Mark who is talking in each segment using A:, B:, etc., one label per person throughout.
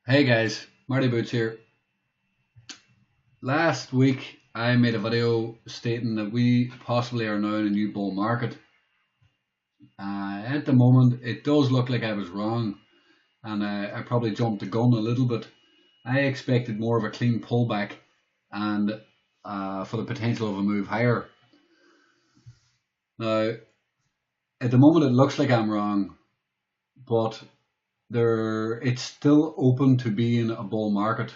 A: Hey guys, Marty Boots here. Last week I made a video stating that we possibly are now in a new bull market. At the moment, it does look like I was wrong, and I probably jumped the gun a little bit. I expected more of a clean pullback and for the potential of a move higher. Now, at the moment, it looks like I'm wrong, but it's still open to being a bull market,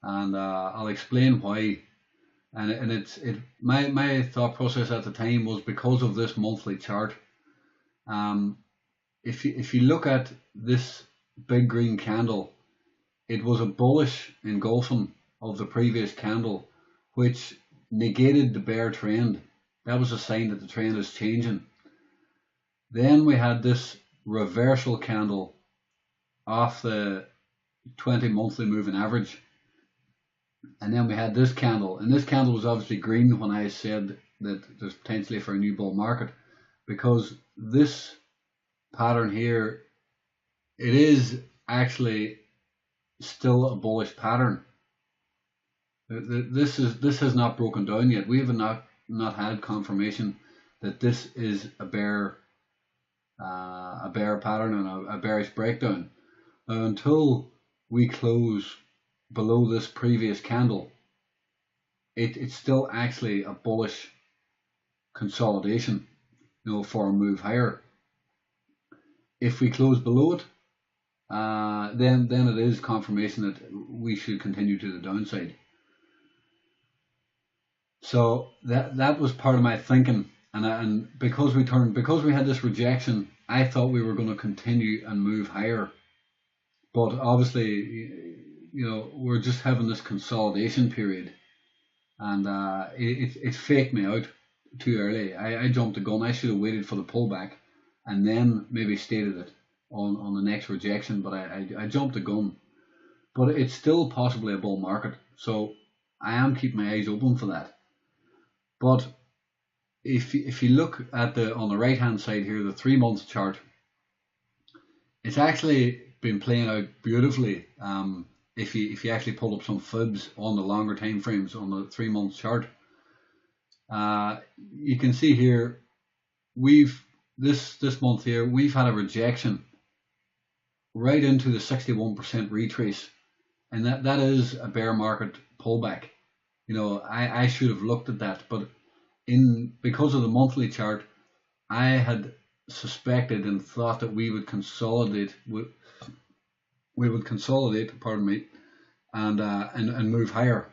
A: and I'll explain why. And my thought process at the time was because of this monthly chart. Um, if you look at this big green candle, it was a bullish engulfing of the previous candle, which negated the bear trend. That was a sign that the trend is changing. Then we had this reversal candle off the 20 monthly moving average. And then we had this candle, and this candle was obviously green when I said that there's potentially for a new bull market, because this pattern here, it is actually still a bullish pattern. This has not broken down yet. We have not had confirmation that this is a bear pattern and a bearish breakdown. Now, until we close below this previous candle, it's still actually a bullish consolidation, for a move higher. If we close below it, then it is confirmation that we should continue to the downside. So that was part of my thinking, and because we had this rejection, I thought we were going to continue and move higher, but obviously, we're just having this consolidation period, and it faked me out too early. I jumped the gun. I should have waited for the pullback and then maybe stated it on the next rejection, but I jumped the gun. But it's still possibly a bull market, so I am keeping my eyes open for that. But if you look at on the right hand side here, the 3 month chart, it's actually been playing out beautifully. If you actually pull up some fibs on the longer time frames on the 3 month chart, you can see here this month here we've had a rejection right into the 61% retrace, and that is a bear market pullback. I should have looked at that, but because of the monthly chart, I had suspected and thought that we would consolidate. Pardon me, and move higher.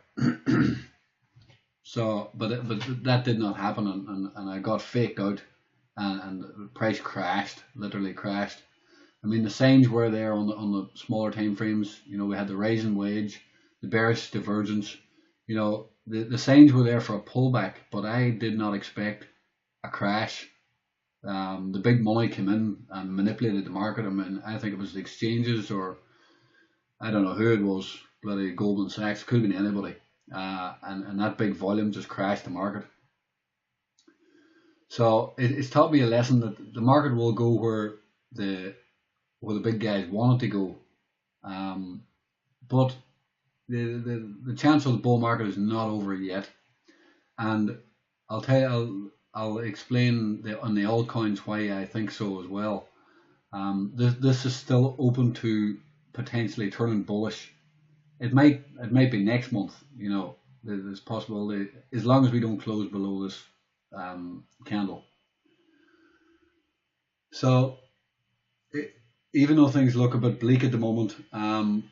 A: So, but that did not happen, and I got faked out, and the price crashed, literally crashed. I mean, the signs were there on the smaller time frames. We had the rising wedge, the bearish divergence. The signs were there for a pullback, but I did not expect a crash. The big money came in and manipulated the market. I mean, I think it was the exchanges, or I don't know who it was, bloody Goldman Sachs, could have been anybody. And that big volume just crashed the market. So it's taught me a lesson that the market will go where the big guys want it to go. But the chance of the bull market is not over yet. And I'll explain on the altcoins why I think so as well. This is still open to potentially turning bullish. It might be next month. There's possibility, as long as we don't close below this candle. So even though things look a bit bleak at the moment,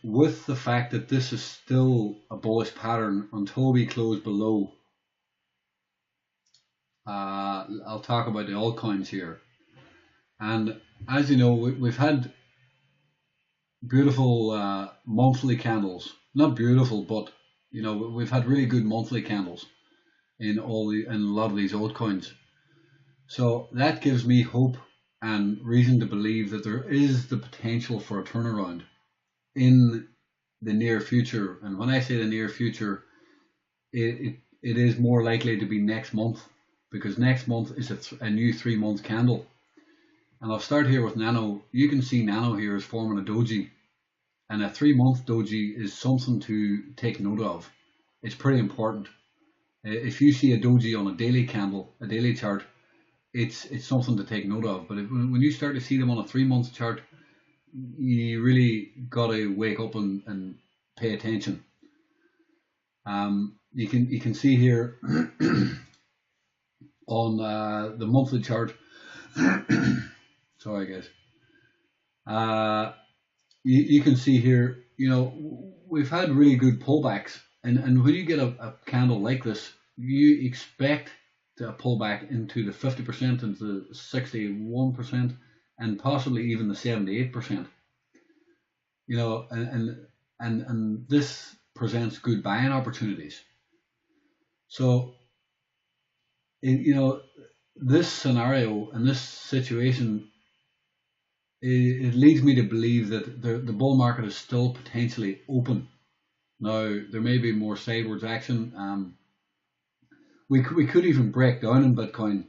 A: with the fact that this is still a bullish pattern until we close below, I'll talk about the altcoins here. And as you know, we've had beautiful monthly candles. Not beautiful, but we've had really good monthly candles in a lot of these altcoins. So that gives me hope and reason to believe that there is the potential for a turnaround in the near future. And when I say the near future, it is more likely to be next month, because next month is a new 3 month candle. And I'll start here with Nano. You can see Nano here is forming a doji, And a 3 month doji is something to take note of. It's pretty important. If you see a doji on a daily candle, a daily chart, it's something to take note of. But when you start to see them on a 3 month chart, you really got to wake up and pay attention. You can see here on the monthly chart. Sorry, guys. You can see here, we've had really good pullbacks, and when you get a candle like this, you expect to pull back into the 50%, into the 61%, and possibly even the 78%. And this presents good buying opportunities. So, this scenario and this situation, it leads me to believe that the bull market is still potentially open. Now, there may be more sideways action. We could even break down in Bitcoin,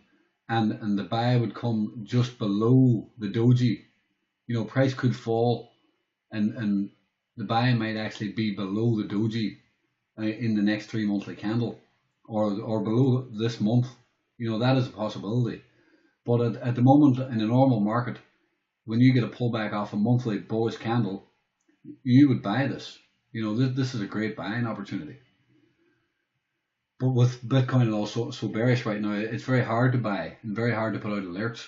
A: and the buy would come just below the doji. Price could fall, and the buy might actually be below the doji in the next 3 monthly candle, or below this month. That is a possibility. But at the moment, in a normal market, when you get a pullback off a monthly bullish candle, you would buy this. This is a great buying opportunity. But with Bitcoin also so bearish right now, it's very hard to buy and very hard to put out alerts.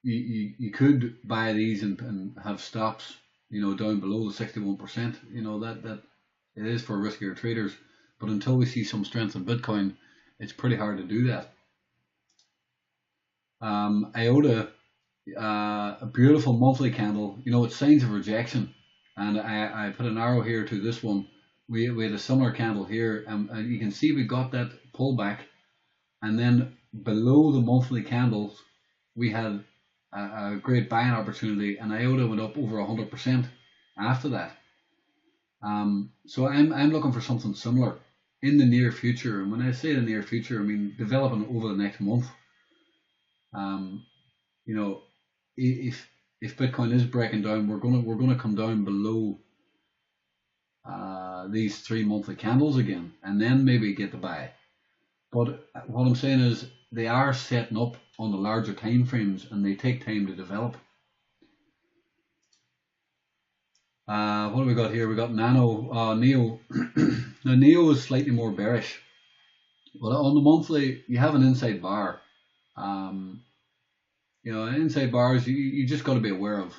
A: You could buy these and have stops, down below the 61%. That it is for riskier traders. But until we see some strength in Bitcoin, it's pretty hard to do that. IOTA, a beautiful monthly candle. It's signs of rejection, and I put an arrow here to this one. We had a similar candle here, and you can see we got that pullback, and then below the monthly candles we had a great buying opportunity, and IOTA went up over 100% after that. So I'm looking for something similar in the near future, and when I say the near future, I mean developing over the next month. If Bitcoin is breaking down, we're gonna come down below these 3 monthly candles again, and then maybe get the buy. But what I'm saying is they are setting up on the larger time frames, and they take time to develop. What do we got here? We got NEO. Now NEO is slightly more bearish, but on the monthly you have an inside bar. Inside bars you just got to be aware of.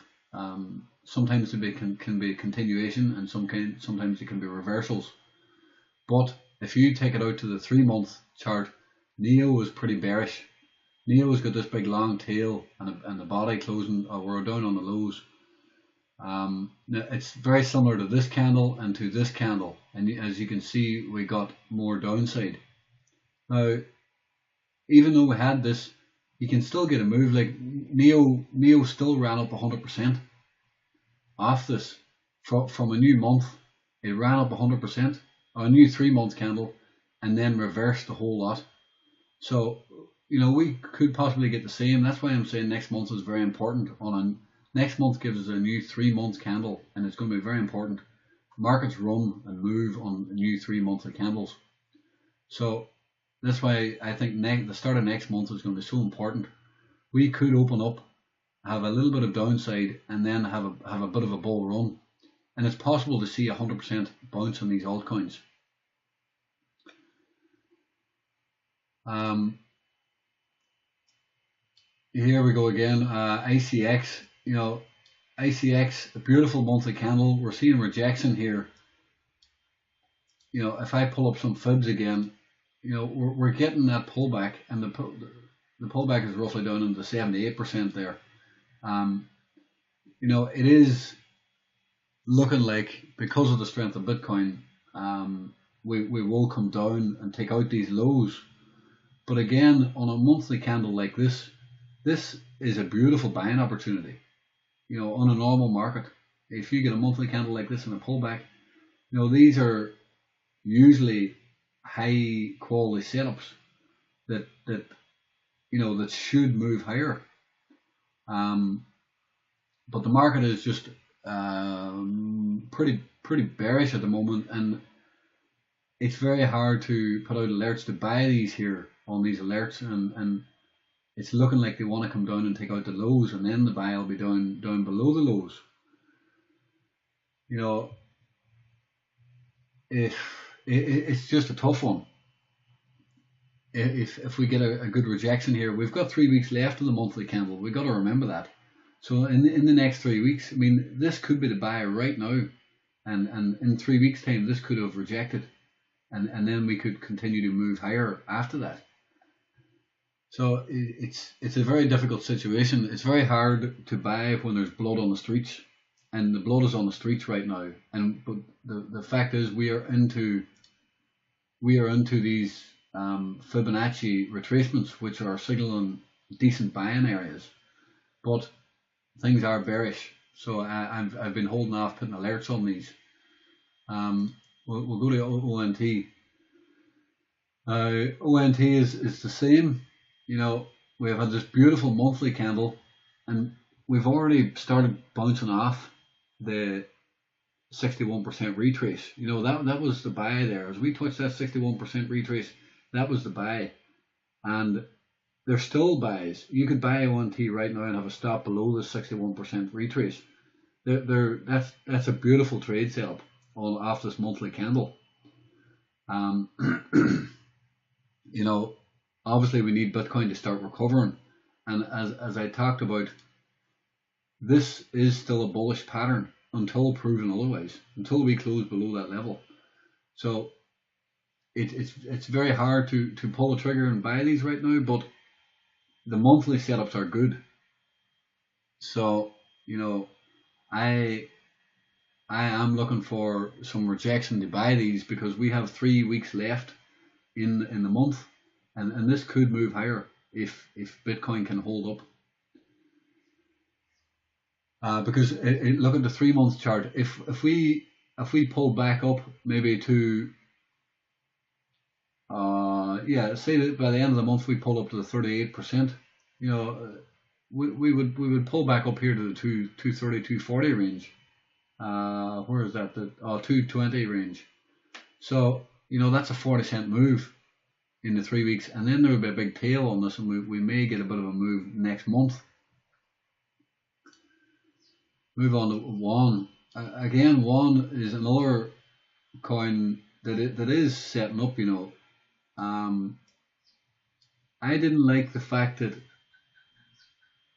A: Sometimes it can be continuation, and sometimes it can be reversals. But if you take it out to the 3 month chart, NEO is pretty bearish. NEO's got this big long tail and the body closing, we're down on the lows. It's very similar to this candle and to this candle, and as you can see, we got more downside. Now, even though we had this, you can still get a move. Like NEO still ran up 100% off this from a new month. It ran up 100%, a new 3 month candle, and then reversed the whole lot. So we could possibly get the same. That's why I'm saying next month is very important. Next month gives us a new 3 month candle, and it's going to be very important. Markets run and move on new 3 monthly candles. So that's why I think the start of next month is going to be so important. We could open up, have a little bit of downside, and then have a bit of a bull run, and it's possible to see 100% bounce on these altcoins. Here we go again. ICX. ICX, a beautiful monthly candle. We're seeing rejection here. If I pull up some fibs again, we're getting that pullback, and the pullback is roughly down into 78% there. It is looking like, because of the strength of Bitcoin, we will come down and take out these lows. But again, on a monthly candle like this is a beautiful buying opportunity. On a normal market, if you get a monthly candle like this and a pullback, these are usually high quality setups that should move higher. but the market is just pretty bearish at the moment, and it's very hard to put out alerts to buy these here on these alerts, and it's looking like they want to come down and take out the lows, and then the buy will be down below the lows. You know, it's just a tough one. If we get a good rejection here, we've got 3 weeks left of the monthly candle. We've got to remember that. So in the next 3 weeks, I mean, this could be the buy right now, and in 3 weeks' time, this could have rejected, and then we could continue to move higher after that. So it's a very difficult situation. It's very hard to buy when there's blood on the streets, and the blood is on the streets right now. But the fact is, we are into these Fibonacci retracements, which are signaling decent buying areas, but things are bearish. So I've been holding off putting alerts on these. We'll go to ONT. ONT is the same. You know, we've had this beautiful monthly candle, and we've already started bouncing off the 61% retrace. You know, that was the buy there. As we touched that 61% retrace, that was the buy. And there's still buys. You could buy ONT right now and have a stop below the 61% retrace. That's a beautiful trade setup off this monthly candle. You know, obviously we need Bitcoin to start recovering, and as I talked about, this is still a bullish pattern until proven otherwise, until we close below that level. So it's very hard to pull the trigger and buy these right now, but the monthly setups are good. So, you know, I am looking for some rejection to buy these, because we have 3 weeks left in the month, and this could move higher if Bitcoin can hold up. Because look at the 3 month chart. If we pull back up maybe to say that by the end of the month we pull up to the 38%, you know, we would pull back up here to the 230, 240 range. Where is that? The 220 range. So, you know, that's a 40-cent move in the 3 weeks, and then there will be a big tail on this, and we may get a bit of a move next month. Move on to WON. Again, WON is another coin that is setting up. You know, I didn't like the fact that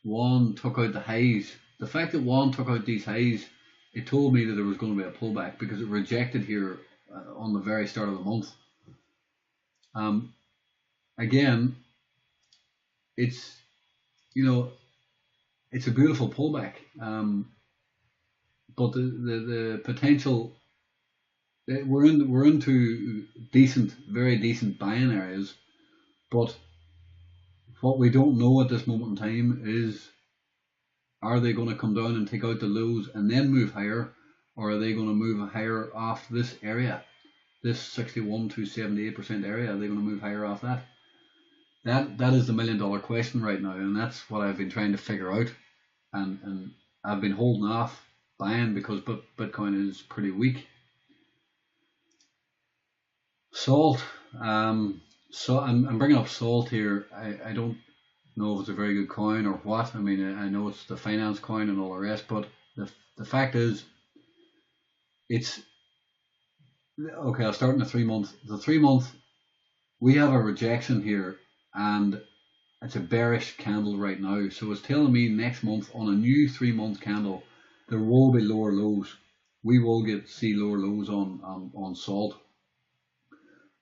A: WON took out the highs. The fact that WON took out these highs, it told me that there was going to be a pullback, because it rejected here on the very start of the month. Again, it's, you know, it's a beautiful pullback, but the potential, we're into decent, very decent buying areas, but what we don't know at this moment in time is, are they going to come down and take out the lows and then move higher, or are they going to move higher off this area, this 61 to 78% area? Are they going to move higher off that? That is the $1 million question right now, and that's what I've been trying to figure out. And I've been holding off buying because Bitcoin is pretty weak. Salt. So I'm bringing up Salt here. I don't know if it's a very good coin or what. I mean, I know it's the finance coin and all the rest, but the fact is, it's okay. I'll start in the 3 month. The 3 month, we have a rejection here, and it's a bearish candle right now. So it's telling me next month on a new 3 month candle, there will be lower lows. We will see lower lows on Salt.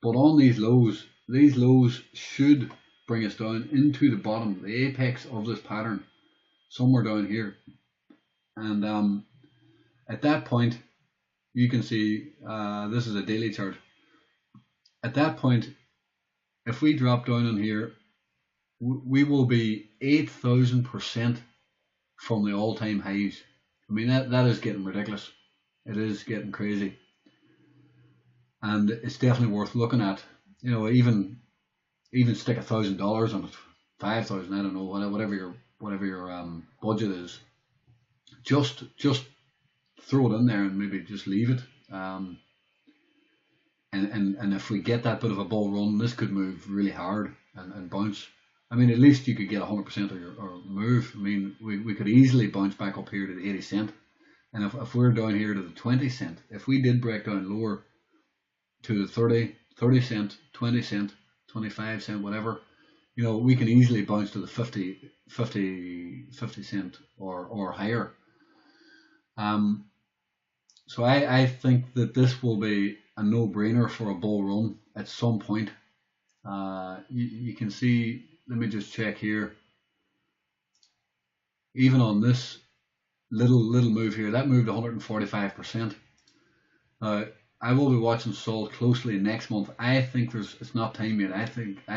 A: But on these lows should bring us down into the bottom, the apex of this pattern, somewhere down here. And at that point, you can see this is a daily chart. At that point, if we drop down in here, we will be 8,000% from the all-time highs. I mean, that is getting ridiculous. It is getting crazy, and it's definitely worth looking at. You know, even stick $1,000 on it, 5,000. I don't know, whatever your budget is. just throw it in there and maybe just leave it. And if we get that bit of a bull run, this could move really hard and bounce. I mean, at least you could get 100% of your move. I mean, we could easily bounce back up here to the 80 cent. And if we're down here to the 20 cent, if we did break down lower to the 30 cent, 20 cent, 25 cent, whatever, we can easily bounce to the 50 cent or higher. So I think that this will be a no-brainer for a bull run at some point. You can see, let me just check here. Even on this little move here, that moved 145%. I will be watching Salt closely next month. I think it's not time yet. I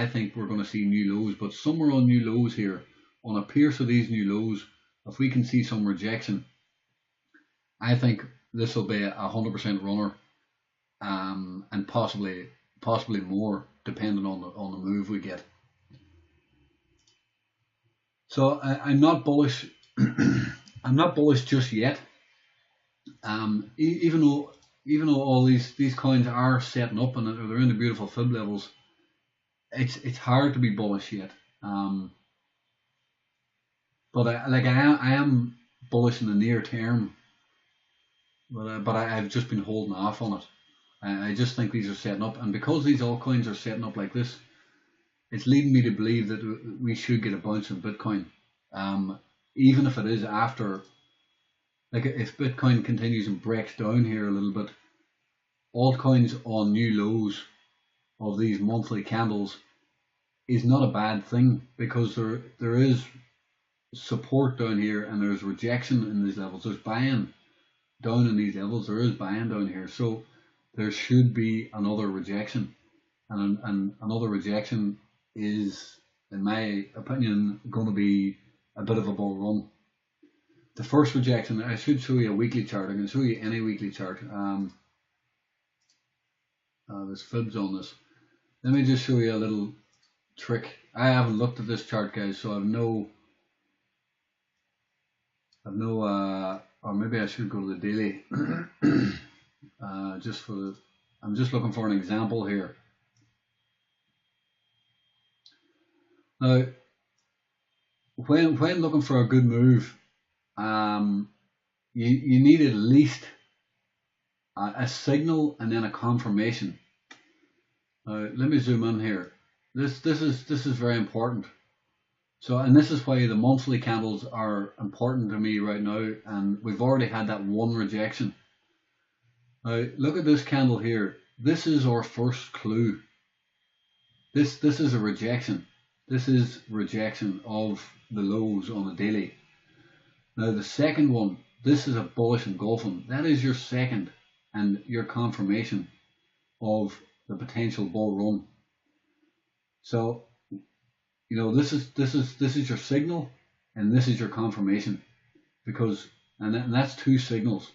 A: think we're going to see new lows, but somewhere on new lows here, on a pierce of these new lows, if we can see some rejection, I think this will be a 100% runner, and possibly more, depending on the move we get. So I'm not bullish. I'm not bullish just yet. Even though all these coins are setting up and they're in the beautiful fib levels, it's hard to be bullish yet. But I am bullish in the near term. But I've just been holding off on it. I just think these are setting up, and because these altcoins are setting up like this, it's leading me to believe that we should get a bounce in Bitcoin, even if it is after. Like, if Bitcoin continues and breaks down here a little bit, altcoins on new lows of these monthly candles is not a bad thing, because there is support down here and there's rejection in these levels. There's buying down in these levels. There is buying down here, so there should be another rejection, and another rejection is, in my opinion, going to be a bit of a bull run. The first rejection, I should show you a weekly chart. I can show you any weekly chart. There's fibs on this. Let me just show you a little trick. I haven't looked at this chart, guys, so I've no or maybe I should go to the daily. I'm just looking for an example here. Now, when looking for a good move, you need at least a signal and then a confirmation. Let me zoom in here. This is very important. So, and this is why the monthly candles are important to me right now, and we've already had that one rejection. Now, look at this candle here. This is our first clue. This is a rejection. This is rejection of the lows on the daily. Now, the second one, this is a bullish engulfing. That is your second and your confirmation of the potential bull run. So, this is your signal, and this is your confirmation, because and that's two signals.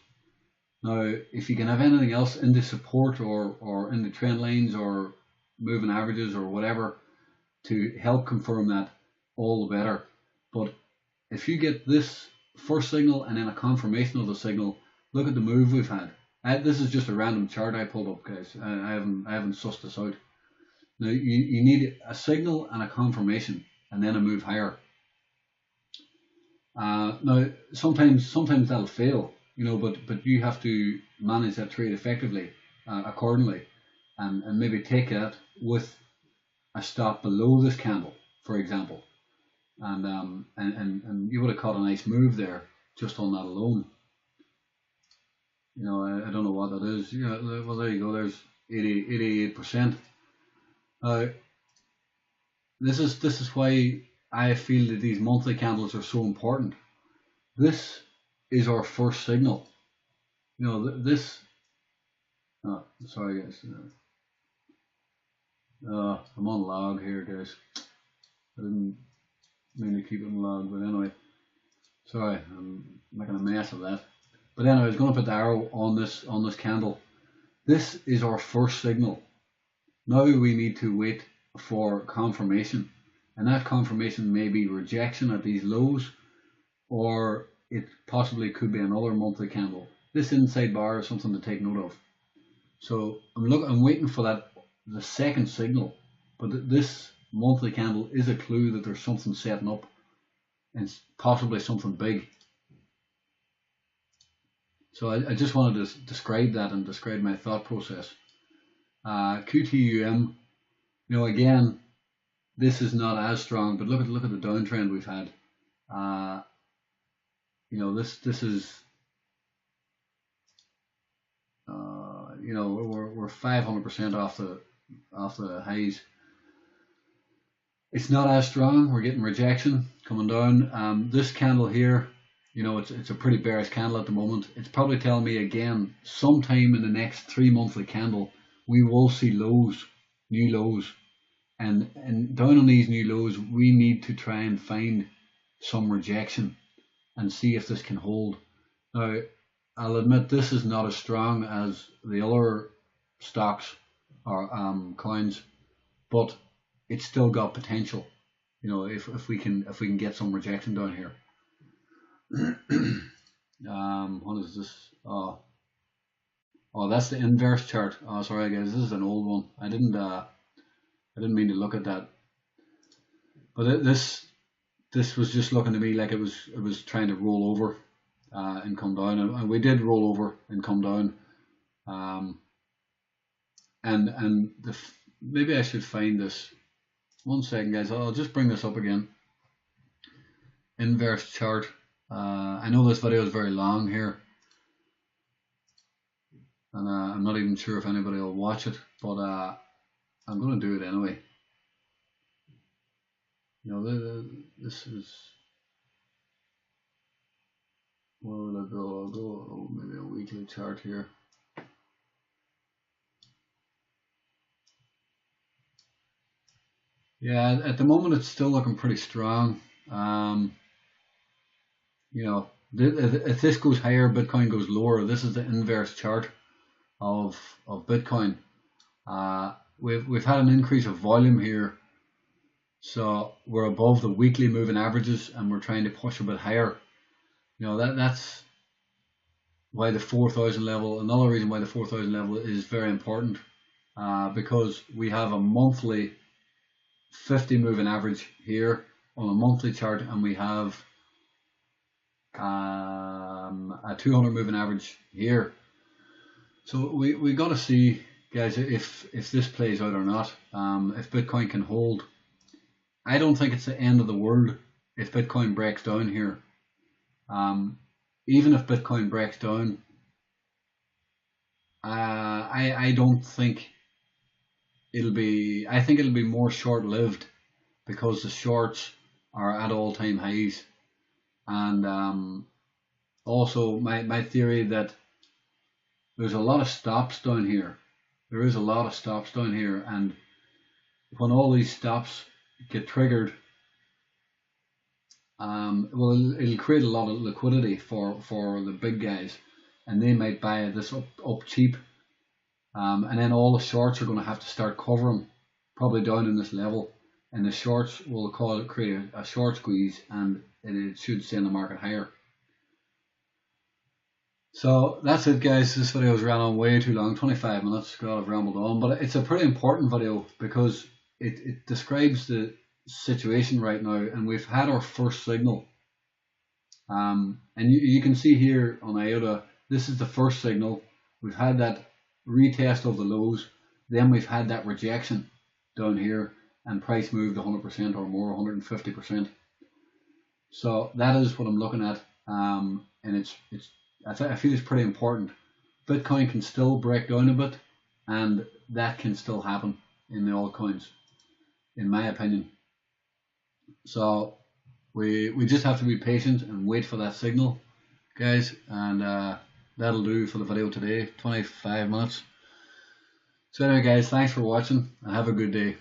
A: Now, if you can have anything else in the support or in the trend lines or moving averages or whatever to help confirm that, all the better. But if you get this first signal and then a confirmation of the signal, look at the move we've had. This is just a random chart I pulled up, guys. I haven't sussed this out. Now, you need a signal and a confirmation, and then a move higher. Now, sometimes that'll fail, but you have to manage that trade effectively, accordingly, and maybe take that with a stop below this candle, for example, and you would have caught a nice move there just on that alone. I don't know what that is. Well, there you go. There's 88%. This is why I feel that these monthly candles are so important. This is our first signal. This. Oh, sorry, guys. I'm on log here, guys. I didn't mean to keep it on log, but anyway. Sorry, I'm making a mess of that. But anyway, I was going to put the arrow on this candle. This is our first signal. Now we need to wait for confirmation, and that confirmation may be rejection at these lows, or it possibly could be another monthly candle. This inside bar is something to take note of. So I'm waiting for the second signal, but this monthly candle is a clue that there's something setting up, and possibly something big. So I just wanted to describe that and describe my thought process. QTUM, again, this is not as strong, but look at the downtrend we've had. This is we're 500% off the highs. It's not as strong. We're getting rejection coming down. This candle here, it's a pretty bearish candle at the moment. It's probably telling me again, sometime in the next 3 monthly candle, we will see lows, new lows. And down on these new lows, we need to try and find some rejection and see if this can hold. Now, I'll admit this is not as strong as the other stocks or coins, but it's still got potential. If we can get some rejection down here. What is this? Oh, that's the inverse chart. Oh, sorry guys, this is an old one. I didn't mean to look at that. But this was just looking to me like it was trying to roll over and come down, and we did roll over and come down. And maybe I should find this. 1 second, guys. I'll just bring this up again. Inverse chart. I know this video is very long here, and I'm not even sure if anybody will watch it, but I'm going to do it anyway. This is, where will I go? I'll go maybe a weekly chart here. Yeah, at the moment it's still looking pretty strong. If this goes higher, Bitcoin goes lower. This is the inverse chart of Bitcoin. We've had an increase of volume here, so we're above the weekly moving averages, and we're trying to push a bit higher. That's why the 4,000 level. Another reason why the 4,000 level is very important, because we have a monthly 50 moving average here on a monthly chart, and we have a 200 moving average here. So we got to see, guys, if this plays out or not. If Bitcoin can hold. I don't think it's the end of the world if Bitcoin breaks down here. Even if Bitcoin breaks down, I don't think it'll be. I think it'll be more short-lived, because the shorts are at all-time highs, and also my theory that there's a lot of stops down here. There is a lot of stops down here, and when all these stops get triggered, it'll create a lot of liquidity for the big guys, and they might buy this up cheap, and then all the shorts are going to have to start covering, probably down in this level, and the shorts will create a short squeeze, and it should send the market higher. So that's it, guys. This video has ran on way too long, 25 minutes. God, I've rambled on, but it's a pretty important video because it describes the situation right now, and we've had our first signal. And you can see here on IOTA, this is the first signal. We've had that retest of the lows, then we've had that rejection down here, and price moved 100% or more, 150%. So that is what I'm looking at, and I feel it's pretty important. Bitcoin can still break down a bit, and that can still happen in the altcoins, in my opinion. So we just have to be patient and wait for that signal, guys, and that'll do for the video today. 25 minutes. So anyway, guys, thanks for watching, and have a good day.